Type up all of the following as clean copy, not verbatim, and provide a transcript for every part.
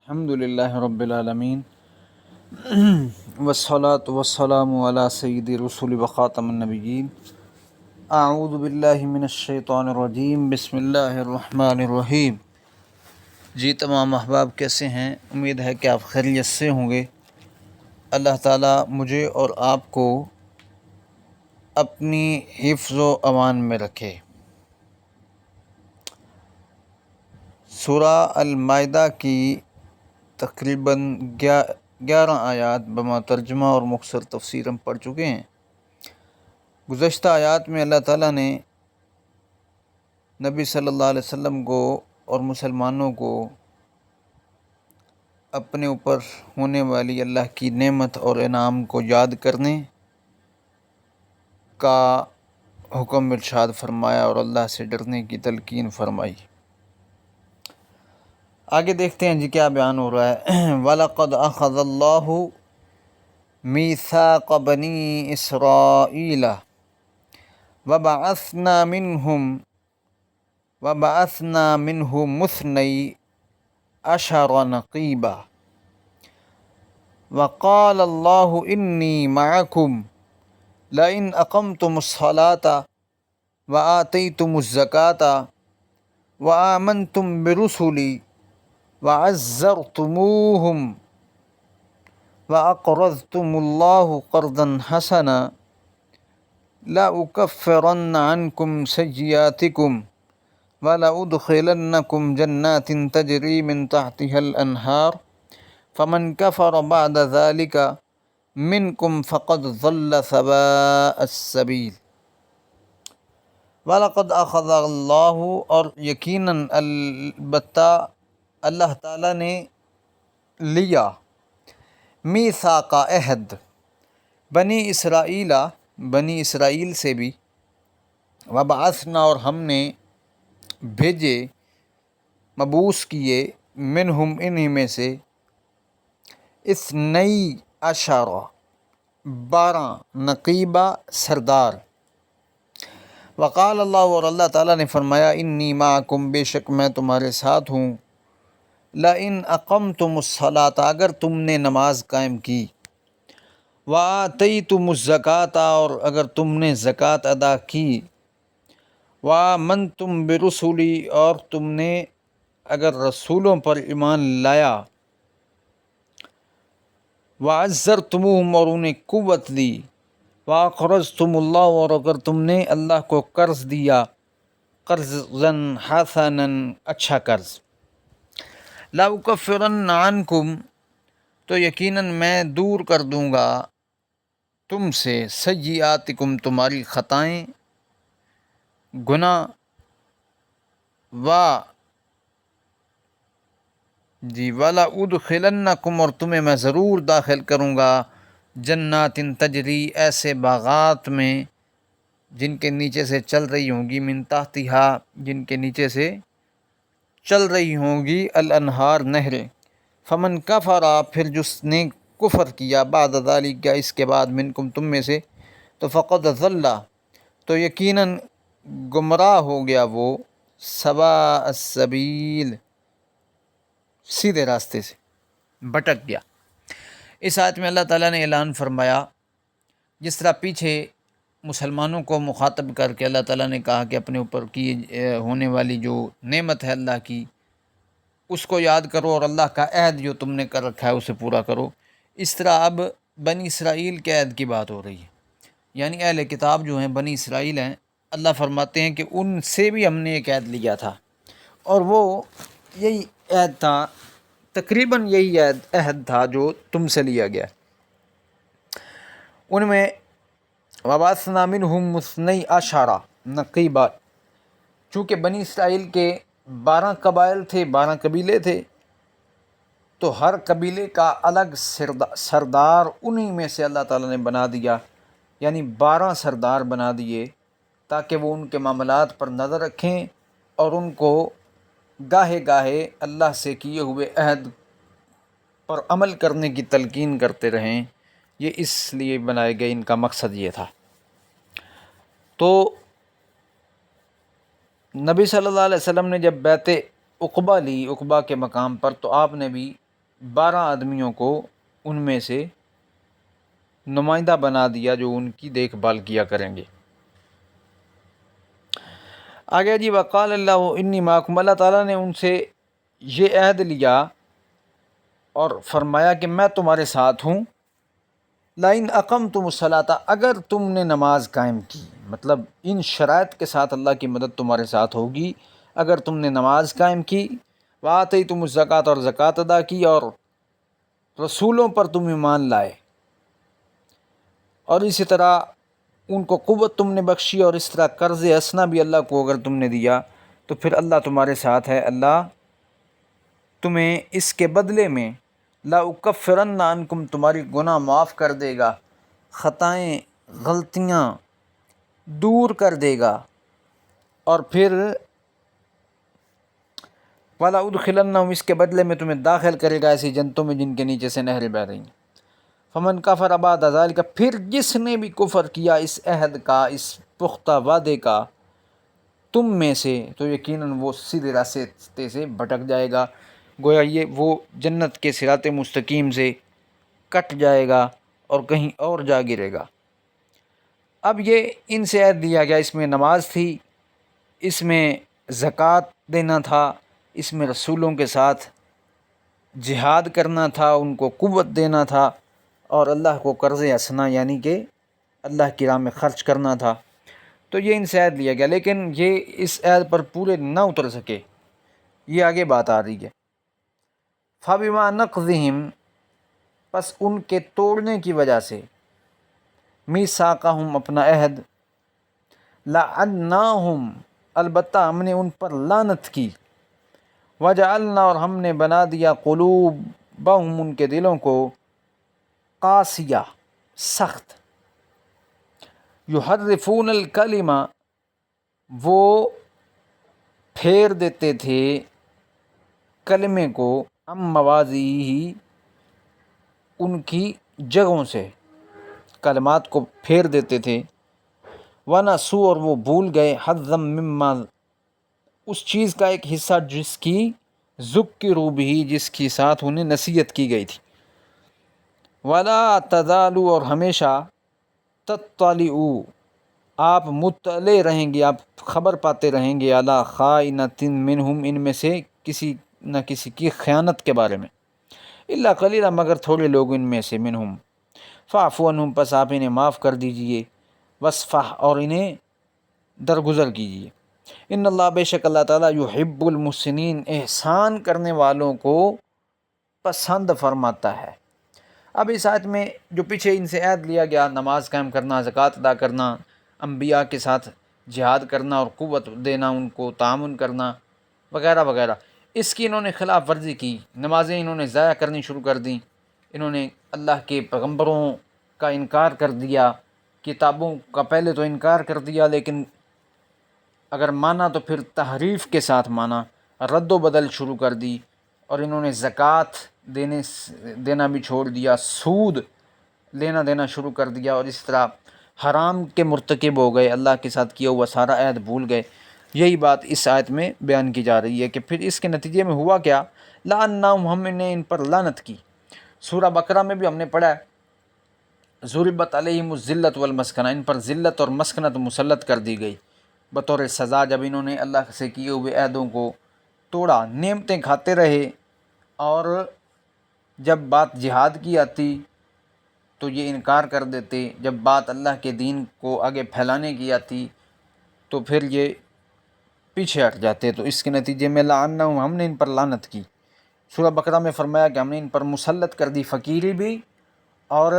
الحمد للہ رب العالمین والصلاة والسلام علی سید رسول وخاتم النبیین اعوذ باللہ من الشیطان الرجیم بسم اللہ الرحمن الرحیم۔ جی تمام احباب کیسے ہیں؟ امید ہے کہ آپ خیریت سے ہوں گے۔ اللہ تعالیٰ مجھے اور آپ کو اپنی حفظ و امان میں رکھے۔ سورہ المائدہ کی تقریباً 11 آیات بما ترجمہ اور مختصر تفسیر ہم پڑھ چکے ہیں۔ گزشتہ آیات میں اللہ تعالیٰ نے نبی صلی اللہ علیہ وسلم کو اور مسلمانوں کو اپنے اوپر ہونے والی اللہ کی نعمت اور انعام کو یاد کرنے کا حکم ارشاد فرمایا اور اللہ سے ڈرنے کی تلقین فرمائی۔ آگے دیکھتے ہیں جی کیا بیان ہو رہا ہے۔ وَلَقَدْ أَخَذَ اللَّهُ مِيثَاقَ بَنِي إِسْرَائِيلَ وَبَعَثْنَا مِنْهُمُ اثْنَيْ عَشَرَ نَقِيبًا وَقَالَ اللَّهُ إِنِّي مَعَكُمْ لَئِنْ أَقَمْتُمُ الصَّلَاةَ وَآتَيْتُمُ الزَّكَاةَ وَآمَنْتُمْ بِرُسُلِي وَعَزَّرْتُمُوهُمْ وَأَقْرَضْتُمُ اللَّهَ قَرْضًا حَسَنًا لَأُكَفِّرَنَّ عَنْكُمْ سَيِّئَاتِكُمْ وَلَأُدْخِلَنَّكُمْ جَنَّاتٍ تَجْرِي مِنْ تَحْتِهَا الْأَنْهَارُ فَمَنْ كَفَرَ بَعْدَ ذَلِكَ مِنْكُمْ فَقَدْ ضَلَّ سَوَاءَ السَّبِيلِ۔ وَلَقَدْ أَخَذَ اللَّهُ، اور یقیناً البتہ اللہ تعالیٰ نے لیا، میثاق عہد، بنی اسرائیل سے بھی، وبعثنا، اور ہم نے بھیجے، مبعوث کیے، منہم انہی میں سے، اثنئی عشرہ 12 نقیبہ سردار۔ وقال اللہ، اور اللہ تعالیٰ نے فرمایا، انی معکم، بے شک میں تمہارے ساتھ ہوں، لئن اقمتم الصلاۃ، اگر تم نے نماز قائم کی، وآتیتم الزکوٰۃ، اور اگر تم نے زکوٰۃ ادا کی، وآمنتم برسلی، اور تم نے اگر رسولوں پر ایمان لایا، وعزرتموہم، اور انہیں قوت دی، وَأَقْرَضْتُمُ اللَّهَ، اور اگر تم نے اللہ کو قرض دیا، قرضاً حسناً، اچھا قرض، لَأُكَفِّرَنَّ عَنْكُمْ، تو یقیناً میں دور کر دوں گا تم سے، سیئاتکم، تمہاری خطائیں، گناہ، وَلَأُدْخِلَنَّكُمْ، اور تمہیں میں ضرور داخل کروں گا، جنات تجری، ایسے باغات میں جن کے نیچے سے چل رہی ہوں گی، من تحتہا، جن کے نیچے سے چل رہی ہوں گی، الانہار، نہریں، فمن کفر، پھر جس نے کفر کیا، بعد ذالک، اس کے بعد، منکم، تم میں سے، تو فقد ضل، تو یقیناً گمراہ ہو گیا وہ، سواء السبیل، سیدھے راستے سے بھٹک گیا۔ اس آیت میں اللہ تعالیٰ نے اعلان فرمایا، جس طرح پیچھے مسلمانوں کو مخاطب کر کے اللہ تعالیٰ نے کہا کہ اپنے اوپر کی ہونے والی جو نعمت ہے اللہ کی، اس کو یاد کرو، اور اللہ کا عہد جو تم نے کر رکھا ہے اسے پورا کرو۔ اس طرح اب بنی اسرائیل کے عہد کی بات ہو رہی ہے، یعنی اہل کتاب جو ہیں، بنی اسرائیل ہیں، اللہ فرماتے ہیں کہ ان سے بھی ہم نے ایک عہد لیا تھا، اور وہ یہی عہد تھا، تقریباً یہی عہد تھا جو تم سے لیا گیا۔ ان میں وَبَعَثْنَا مِنْهُمْ اثْنَيْ عَشَرَ نَقِيبًا، چونکہ بنی اسرائیل کے 12 قبائل تھے، 12 قبیلے تھے، تو ہر قبیلے کا الگ سردار انہی میں سے اللہ تعالیٰ نے بنا دیا، یعنی 12 سردار بنا دیے، تاکہ وہ ان کے معاملات پر نظر رکھیں اور ان کو گاہے گاہے اللہ سے کیے ہوئے عہد پر عمل کرنے کی تلقین کرتے رہیں۔ یہ اس لیے بنائے گئے، ان کا مقصد یہ تھا۔ تو نبی صلی اللہ علیہ وسلم نے جب بیعت عقبہ لی، عقبہ کے مقام پر، تو آپ نے بھی 12 آدمیوں کو ان میں سے نمائندہ بنا دیا جو ان کی دیکھ بھال کیا کریں گے۔ آگے جی وقال اللہ انی معکم، اللہ تعالیٰ نے ان سے یہ عہد لیا اور فرمایا کہ میں تمہارے ساتھ ہوں۔ لئن اقمتم الصلاۃ، اگر تم نے نماز قائم کی، مطلب ان شرائط کے ساتھ اللہ کی مدد تمہارے ساتھ ہوگی اگر تم نے نماز قائم کی، وآتیتم الزکوٰۃ، اور زکوٰۃ ادا کی، اور رسولوں پر تم ایمان لائے، اور اسی طرح ان کو قوت تم نے بخشی، اور اس طرح قرض حسنہ بھی اللہ کو اگر تم نے دیا، تو پھر اللہ تمہارے ساتھ ہے، اللہ تمہیں اس کے بدلے میں لأکفرن عنکم، تمہاری گناہ معاف کر دے گا، خطائیں غلطیاں دور کر دے گا، اور پھر وَلَأُدْخِلَنَّهُمْ، اس کے بدلے میں تمہیں داخل کرے گا ایسی جنتوں میں جن کے نیچے سے نہریں بہہ رہی ہیں۔ فمن کفر بعد ذلک، پھر جس نے بھی کفر کیا اس عہد کا، اس پختہ وعدے کا تم میں سے، تو یقیناً وہ سیدھے راستے سے بھٹک جائے گا، گویا یہ وہ جنت کے صراط مستقیم سے کٹ جائے گا اور کہیں اور جا گرے گا۔ اب یہ ان سے عہد دیا گیا، اس میں نماز تھی، اس میں زکوٰۃ دینا تھا، اس میں رسولوں کے ساتھ جہاد کرنا تھا، ان کو قوت دینا تھا، اور اللہ کو قرض حسنہ یعنی کہ اللہ کی راہ میں خرچ کرنا تھا۔ تو یہ ان سے عہد لیا گیا، لیکن یہ اس عہد پر پورے نہ اتر سکے، یہ آگے بات آ رہی ہے۔ فَبِمَا نَقْضِهِمْ، پس ان کے توڑنے کی وجہ سے، میثاقہم، اپنا عہد، لعناہم، البتہ ہم نے ان پر لعنت کی، وجعلنا، اور ہم نے بنا دیا، قلوبہم، ان کے دلوں کو، قاسیہ، سخت، یحرفون الکلمہ، وہ پھیر دیتے تھے کلمے کو، عن مواضعہ، ان کی جگہوں سے، کلمات کو پھیر دیتے تھے، ونسوا، اور وہ بھول گئے، حظا مما، اس چیز کا ایک حصہ جس کی ذکروا بہ، جس کی ساتھ انہیں نصیحت کی گئی تھی، ولا تزالوا، اور ہمیشہ، تطلعوا، آپ مطلع رہیں گے، آپ خبر پاتے رہیں گے، علی خائنۃ منہم، ان میں سے کسی نہ کسی کی خیانت کے بارے میں، الا قلیلا، مگر تھوڑے لوگ ان میں سے، منہم، فاعفوا عنہم، پس آپ انہیں معاف کر دیجئے، واصفح، اور انہیں درگزر کیجئے، ان اللہ، بے شک اللہ تعالیٰ، یحب المحسنین، احسان کرنے والوں کو پسند فرماتا ہے۔ اب اس آیت میں جو پیچھے ان سے عہد لیا گیا، نماز قائم کرنا، زکوٰۃ ادا کرنا، انبیاء کے ساتھ جہاد کرنا اور قوت دینا، ان کو تعاون کرنا وغیرہ وغیرہ، اس کی انہوں نے خلاف ورزی کی، نمازیں انہوں نے ضائع کرنی شروع کر دیں، انہوں نے اللہ کے پیغمبروں کا انکار کر دیا، کتابوں کا پہلے تو انکار کر دیا، لیکن اگر مانا تو پھر تحریف کے ساتھ مانا، رد و بدل شروع کر دی، اور انہوں نے زکوٰۃ دینا بھی چھوڑ دیا، سود لینا دینا شروع کر دیا، اور اس طرح حرام کے مرتکب ہو گئے، اللہ کے ساتھ کیا ہوا سارا عہد بھول گئے۔ یہی بات اس آیت میں بیان کی جا رہی ہے کہ پھر اس کے نتیجے میں ہوا کیا، لعناہم، ہم نے ان پر لعنت کی۔ سورہ بقرہ میں بھی ہم نے پڑھا ہے، ضربت علیہم الذلۃ والمسکنہ، ان پر ذلت اور مسکنت مسلط کر دی گئی بطور سزا، جب انہوں نے اللہ سے کیے ہوئے عہدوں کو توڑا، نعمتیں کھاتے رہے، اور جب بات جہاد کی آتی تو یہ انکار کر دیتے، جب بات اللہ کے دین کو آگے پھیلانے کی آتی تو پھر یہ پیچھے ہٹ جاتے، تو اس کے نتیجے میں لعناہم، ہم نے ان پر لعنت کی۔ سورہ بقرہ میں فرمایا کہ ہم نے ان پر مسلط کر دی، فقیری بھی اور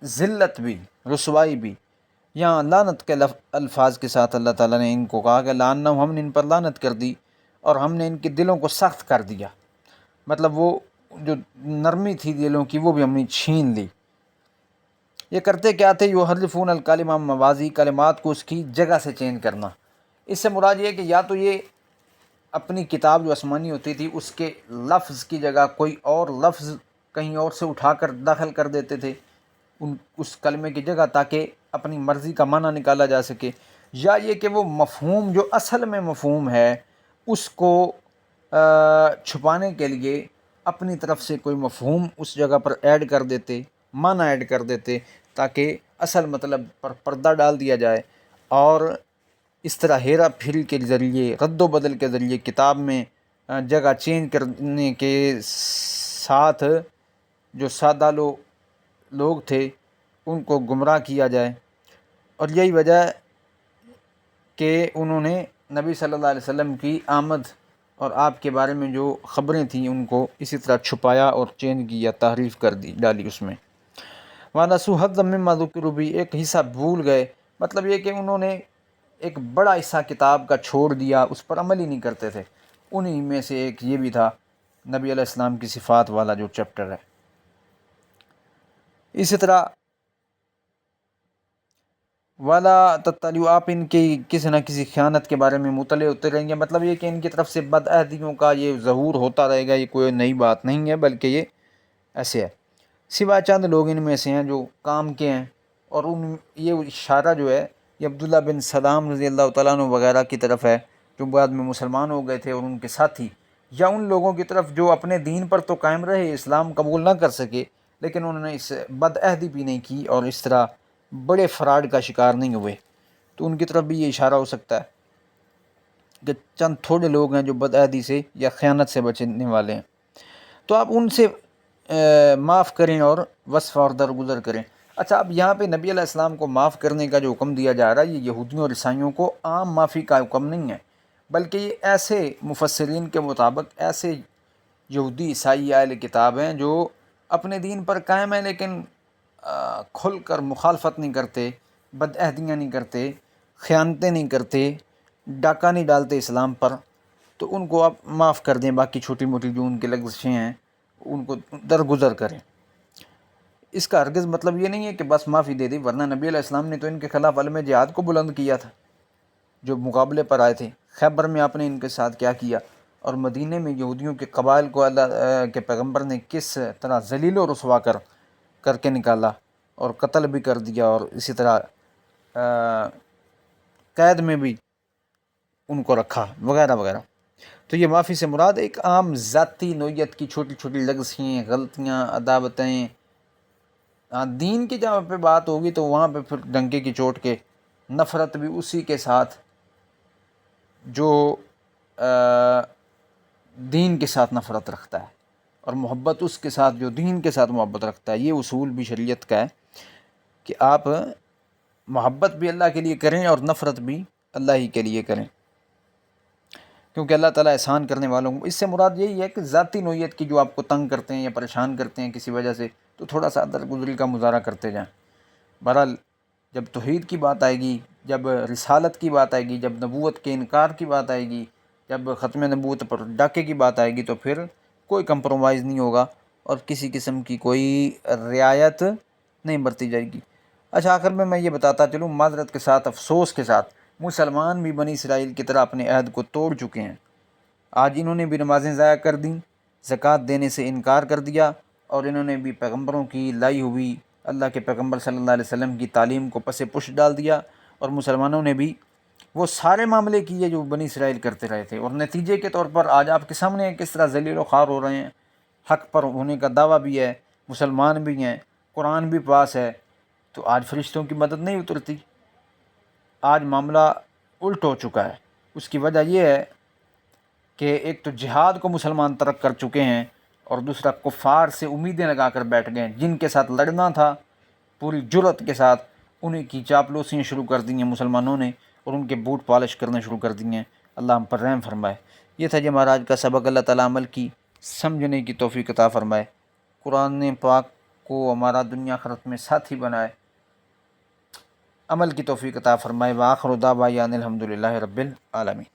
ذلت بھی، رسوائی بھی۔ یہاں لعنت کے الفاظ کے ساتھ اللہ تعالیٰ نے ان کو کہا کہ لعناہم، ہم نے ان پر لعنت کر دی، اور ہم نے ان کے دلوں کو سخت کر دیا، مطلب وہ جو نرمی تھی دلوں کی وہ بھی ہم نے چھین لی۔ یہ کرتے کیا تھے، یحرفون الکلم عن مواضعہ، کلمات کو اس کی جگہ سے چینج کرنا۔ اس سے مراد یہ ہے کہ یا تو یہ اپنی کتاب جو آسمانی ہوتی تھی اس کے لفظ کی جگہ کوئی اور لفظ کہیں اور سے اٹھا کر داخل کر دیتے تھے اس کلمے کی جگہ، تاکہ اپنی مرضی کا معنی نکالا جا سکے، یا یہ کہ وہ مفہوم جو اصل میں مفہوم ہے اس کو چھپانے کے لیے اپنی طرف سے کوئی مفہوم اس جگہ پر ایڈ کر دیتے، معنی ایڈ کر دیتے، تاکہ اصل مطلب پر پردہ ڈال دیا جائے، اور اس طرح ہیرا پھیری کے ذریعے، رد و بدل کے ذریعے کتاب میں جگہ چینج کرنے کے ساتھ جو سادہ لوگ تھے ان کو گمراہ کیا جائے۔ اور یہی وجہ ہے کہ انہوں نے نبی صلی اللہ علیہ وسلم کی آمد اور آپ کے بارے میں جو خبریں تھیں ان کو اسی طرح چھپایا اور چینج کیا، تحریف کر ڈالی اس میں۔ وَنَسُوا حَظًّا مِّمَّا ذُكِّرُوا بِهِ، ایک حصہ بھول گئے، مطلب یہ کہ انہوں نے ایک بڑا حصہ کتاب کا چھوڑ دیا، اس پر عمل ہی نہیں کرتے تھے۔ انہی میں سے ایک یہ بھی تھا نبی علیہ السلام کی صفات والا جو چیپٹر ہے۔ اسی طرح والا تتلیو، آپ ان کی کسی نہ کسی خیانت کے بارے میں مطلع ہوتے رہیں گے، مطلب یہ کہ ان کی طرف سے بدعہدیوں کا یہ ظہور ہوتا رہے گا، یہ کوئی نئی بات نہیں ہے، بلکہ یہ ایسے ہے۔ سوائے چند لوگ ان میں سے ہیں جو کام کے ہیں، اور یہ اشارہ جو ہے یہ عبداللہ بن سلام رضی اللہ تعالیٰ عنہ وغیرہ کی طرف ہے، جو بعد میں مسلمان ہو گئے تھے، اور ان کے ساتھی، یا ان لوگوں کی طرف جو اپنے دین پر تو قائم رہے، اسلام قبول نہ کر سکے، لیکن انہوں نے اس بدعہدی بھی نہیں کی اور اس طرح بڑے فراڈ کا شکار نہیں ہوئے، تو ان کی طرف بھی یہ اشارہ ہو سکتا ہے کہ چند تھوڑے لوگ ہیں جو بدعہدی سے یا خیانت سے بچنے والے ہیں، تو آپ ان سے معاف کریں اور وصف اور درگزر کریں۔ اچھا، اب یہاں پہ نبی علیہ السلام کو معاف کرنے کا جو حکم دیا جا رہا ہے، یہ یہودیوں اور عیسائیوں کو عام معافی کا حکم نہیں ہے، بلکہ یہ ایسے مفسرین کے مطابق ایسے یہودی عیسائی اہل کتاب ہیں جو اپنے دین پر قائم ہیں، لیکن کھل کر مخالفت نہیں کرتے، بدعہدیاں نہیں کرتے، خیانتیں نہیں کرتے، ڈاکہ نہیں ڈالتے اسلام پر، تو ان کو آپ معاف کر دیں، باقی چھوٹی موٹی جو ان کی لغزشیں ہیں ان کو درگزر کریں۔ اس کا ہرگز مطلب یہ نہیں ہے کہ بس معافی دے دی، ورنہ نبی علیہ السلام نے تو ان کے خلاف علم جہاد کو بلند کیا تھا، جو مقابلے پر آئے تھے۔ خیبر میں آپ نے ان کے ساتھ کیا کیا، اور مدینے میں یہودیوں کے قبائل کو اللہ کے پیغمبر نے کس طرح ذلیل و رسوا کر کے نکالا، اور قتل بھی کر دیا، اور اسی طرح قید میں بھی ان کو رکھا، وغیرہ وغیرہ۔ تو یہ معافی سے مراد ایک عام ذاتی نوعیت کی چھوٹی چھوٹی لغزشیں، غلطیاں، عداوتیں، دین کی جہاں پہ بات ہوگی تو وہاں پہ پھر ڈنکے کی چوٹ کے نفرت بھی اسی کے ساتھ جو دین کے ساتھ نفرت رکھتا ہے، اور محبت اس کے ساتھ جو دین کے ساتھ محبت رکھتا ہے۔ یہ اصول بھی شریعت کا ہے کہ آپ محبت بھی اللہ کے لیے کریں اور نفرت بھی اللہ ہی کے لیے کریں، کیونکہ اللہ تعالیٰ احسان کرنے والوں کو، اس سے مراد یہی ہے کہ ذاتی نوعیت کی جو آپ کو تنگ کرتے ہیں یا پریشان کرتے ہیں کسی وجہ سے، تو تھوڑا سا درگزری کا مظاہرہ کرتے جائیں۔ بہرحال جب توحید کی بات آئے گی، جب رسالت کی بات آئے گی، جب نبوت کے انکار کی بات آئے گی، جب ختم نبوت پر ڈاکے کی بات آئے گی، تو پھر کوئی کمپرومائز نہیں ہوگا اور کسی قسم کی کوئی رعایت نہیں برتی جائے گی۔ اچھا، آخر میں یہ بتاتا چلوں، معذرت کے ساتھ، افسوس کے ساتھ، مسلمان بھی بنی اسرائیل کی طرح اپنے عہد کو توڑ چکے ہیں۔ آج انہوں نے بھی نمازیں ضائع کر دیں، زکوٰۃ دینے سے انکار کر دیا، اور انہوں نے بھی پیغمبروں کی لائی ہوئی اللہ کے پیغمبر صلی اللہ علیہ وسلم کی تعلیم کو پس پش ڈال دیا، اور مسلمانوں نے بھی وہ سارے معاملے کیے جو بنی اسرائیل کرتے رہے تھے، اور نتیجے کے طور پر آج آپ کے سامنے کس طرح ذلیل و خوار ہو رہے ہیں۔ حق پر ہونے کا دعویٰ بھی ہے، مسلمان بھی ہیں، قرآن بھی پاس ہے، تو آج فرشتوں کی مدد نہیں اترتی۔ آج معاملہ الٹ ہو چکا ہے۔ اس کی وجہ یہ ہے کہ ایک تو جہاد کو مسلمان ترک کر چکے ہیں، اور دوسرا کفار سے امیدیں لگا کر بیٹھ گئے ہیں، جن کے ساتھ لڑنا تھا پوری جرأت کے ساتھ، انہیں کی چاپلوسیاں شروع کر دی ہیں مسلمانوں نے، اور ان کے بوٹ پالش کرنے شروع کر دی ہیں۔ اللہ ہم پر رحم فرمائے۔ یہ تھا جی ہمارا آج کا سبق۔ اللہ تعالیٰ عمل کی سمجھنے کی توفیق عطا فرمائے، قرآن پاک کو ہمارا دنیا آخرت میں ساتھی بنائے، عمل کی توفیق عطا فرمائے۔ وآخر دعوانا الحمدللہ رب العالمین۔